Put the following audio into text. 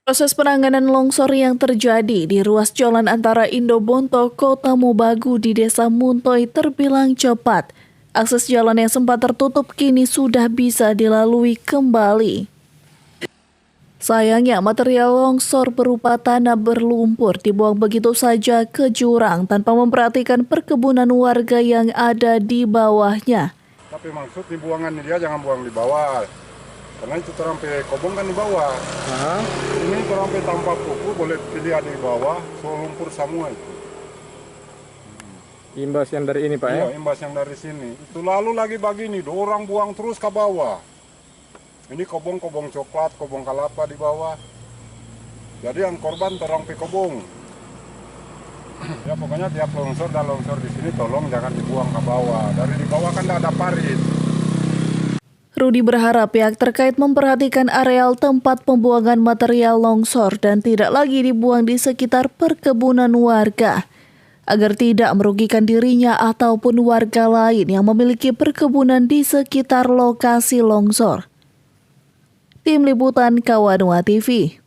Proses penanganan longsor yang terjadi di ruas jalan antara Indobonto, Kota Mobagu di Desa Muntoy terbilang cepat. Akses jalan yang sempat tertutup kini sudah bisa dilalui kembali. Sayangnya, material longsor berupa tanah berlumpur dibuang begitu saja ke jurang tanpa memperhatikan perkebunan warga yang ada di bawahnya. Tapi maksud dibuangan dia jangan buang di bawah. Karena itu terampai kobong kan di bawah. Ini terampai tanpa pupu boleh pilih ada di bawah, so lumpur semua itu. Imbas yang dari ini Pak ya? Iya, imbas yang dari sini. Itu lalu lagi begini, orang buang terus ke bawah. Ini kobong-kobong coklat, kobong kelapa di bawah. Jadi yang korban terampai kobong. Ya pokoknya tiap longsor dan longsor di sini tolong jangan dibuang ke bawah. Dari di bawah kan tidak ada parit. Rudi berharap pihak terkait memperhatikan areal tempat pembuangan material longsor dan tidak lagi dibuang di sekitar perkebunan warga, agar tidak merugikan dirinya ataupun warga lain yang memiliki perkebunan di sekitar lokasi longsor. Tim Liputan Kawanua TV.